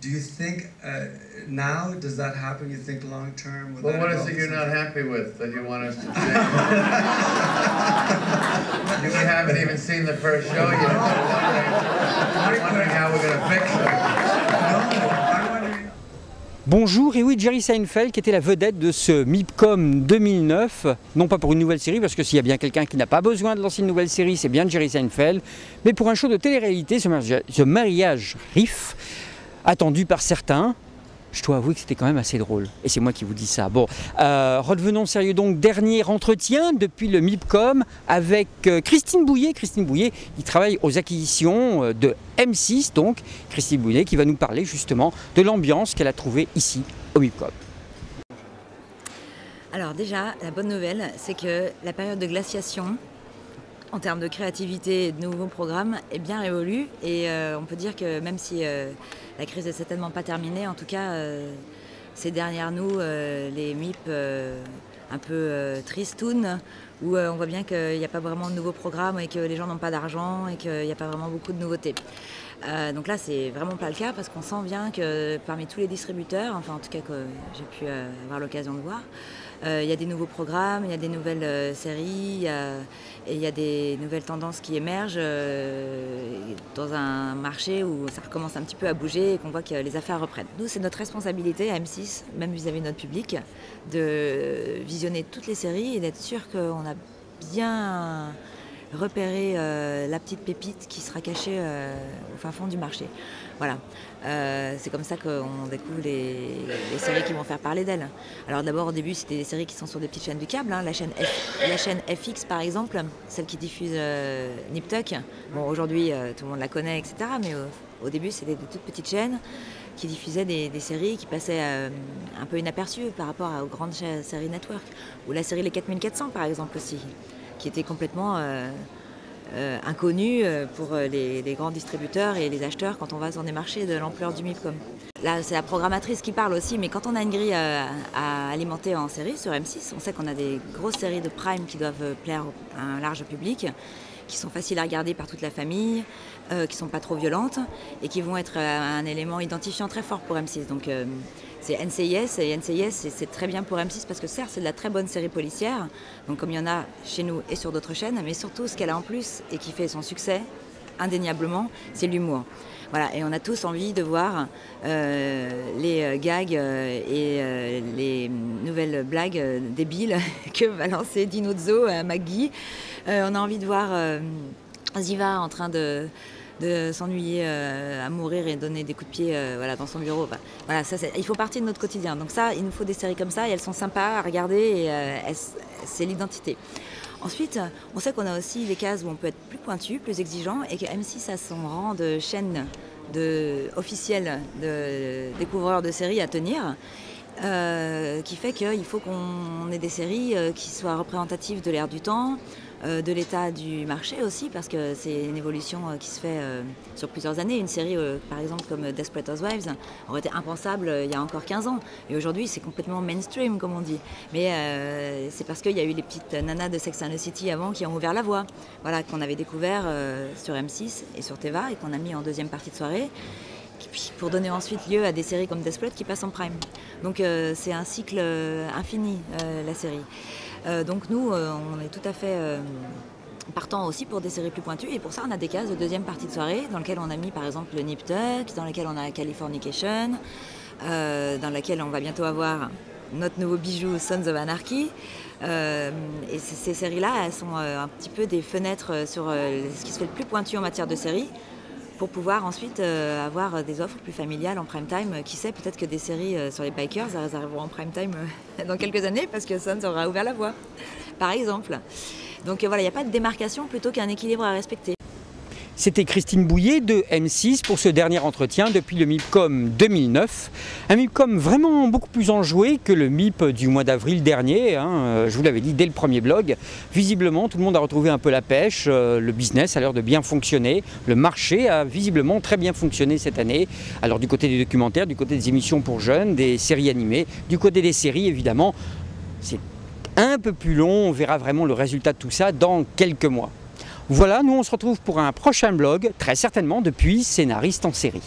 Do you think now, does that happen, you think long term? Well, what is it you're not happy with that you want us to change? We haven't even seen the first show yet. I'm wondering how we're going to fix it. Bonjour, et oui, Jerry Seinfeld qui était la vedette de ce MIPCOM 2009, non pas pour une nouvelle série, parce que s'il y a bien quelqu'un qui n'a pas besoin de lancer une nouvelle série, c'est bien Jerry Seinfeld, mais pour un show de télé-réalité, ce mariage riff, attendu par certains. Je dois avouer que c'était quand même assez drôle, et c'est moi qui vous dis ça. Bon, redevenons sérieux donc, dernier entretien depuis le MIPCOM avec Christine Bouillet. Christine Bouillet, qui travaille aux acquisitions de M6, donc Christine Bouillet qui va nous parler justement de l'ambiance qu'elle a trouvée ici au MIPCOM. Alors déjà, la bonne nouvelle, c'est que la période de glaciation, en termes de créativité et de nouveaux programmes, est bien révolue, et on peut dire que même si la crise n'est certainement pas terminée, en tout cas c'est derrière nous les MIP un peu tristounes, où on voit bien qu'il n'y a pas vraiment de nouveaux programmes et que les gens n'ont pas d'argent et qu'il n'y a pas vraiment beaucoup de nouveautés. Donc là c'est vraiment pas le cas, parce qu'on sent bien que parmi tous les distributeurs, enfin en tout cas que j'ai pu avoir l'occasion de voir, il y a des nouveaux programmes, il y a des nouvelles séries, et il y a des nouvelles tendances qui émergent dans un marché où ça recommence un petit peu à bouger et qu'on voit que les affaires reprennent. Nous, c'est notre responsabilité à M6, même vis-à-vis de notre public, de visionner toutes les séries et d'être sûr qu'on a bien repéré la petite pépite qui sera cachée au fin fond du marché. Voilà, c'est comme ça qu'on découvre les séries qui vont faire parler d'elles. Alors d'abord, au début, c'était des séries qui sont sur des petites chaînes du câble, hein, la chaîne FX par exemple, celle qui diffuse Nip Tuck. Bon, aujourd'hui, tout le monde la connaît, etc. Mais au début, c'était des toutes petites chaînes qui diffusaient des séries qui passaient un peu inaperçues par rapport aux grandes séries network. Ou la série Les 4400 par exemple aussi, qui était complètement inconnu pour les grands distributeurs et les acheteurs quand on va sur des marchés de l'ampleur du MIPCOM. Là, c'est la programmatrice qui parle aussi, mais quand on a une grille à alimenter en série sur M6, on sait qu'on a des grosses séries de prime qui doivent plaire à un large public, qui sont faciles à regarder par toute la famille, qui sont pas trop violentes et qui vont être un élément identifiant très fort pour M6. Donc c'est NCIS, et NCIS c'est très bien pour M6 parce que certes c'est de la très bonne série policière, donc comme il y en a chez nous et sur d'autres chaînes, mais surtout ce qu'elle a en plus et qui fait son succès indéniablement, c'est l'humour. Voilà, et on a tous envie de voir les gags et les nouvelles blagues débiles que va lancer Dino Zo à Maggie. On a envie de voir Ziva en train de s'ennuyer à mourir et donner des coups de pied voilà, dans son bureau. Voilà, ça, il faut partie de notre quotidien. Donc ça, il nous faut des séries comme ça et elles sont sympas à regarder et c'est l'identité. Ensuite, on sait qu'on a aussi des cases où on peut être plus pointu, plus exigeant, et que M6 a son rang de chaîne officielle de découvreurs de séries à tenir, qui fait qu'il faut qu'on ait des séries qui soient représentatives de l'ère du temps, de l'état du marché aussi, parce que c'est une évolution qui se fait sur plusieurs années. Une série, par exemple, comme Desperate Housewives, aurait été impensable il y a encore 15 ans. Et aujourd'hui, c'est complètement mainstream, comme on dit. Mais c'est parce qu'il y a eu les petites nanas de Sex and the City avant qui ont ouvert la voie. Voilà, qu'on avait découvert sur M6 et sur Teva et qu'on a mis en deuxième partie de soirée, pour donner ensuite lieu à des séries comme Desperate qui passent en prime. Donc c'est un cycle infini, la série. Donc nous, on est tout à fait partant aussi pour des séries plus pointues, et pour ça on a des cases de deuxième partie de soirée dans lesquelles on a mis par exemple le Nip Tuck, dans lesquelles on a Californication, dans laquelle on va bientôt avoir notre nouveau bijou Sons of Anarchy. Et ces séries-là, elles sont un petit peu des fenêtres sur ce qui se fait le plus pointu en matière de séries, pour pouvoir ensuite avoir des offres plus familiales en prime time. Qui sait, peut-être que des séries sur les bikers arriveront en prime time dans quelques années, parce que Sons aura ouvert la voie, par exemple. Donc voilà, il n'y a pas de démarcation plutôt qu'un équilibre à respecter. C'était Christine Bouillet de M6 pour ce dernier entretien depuis le MIPCOM 2009. Un MIPCOM vraiment beaucoup plus enjoué que le MIP du mois d'avril dernier, hein. Je vous l'avais dit dès le premier blog. Visiblement, tout le monde a retrouvé un peu la pêche, le business a l'air de bien fonctionner, le marché a visiblement très bien fonctionné cette année. Alors du côté des documentaires, du côté des émissions pour jeunes, des séries animées, du côté des séries évidemment, c'est un peu plus long, on verra vraiment le résultat de tout ça dans quelques mois. Voilà, nous on se retrouve pour un prochain blog, très certainement depuis Scénariste en série.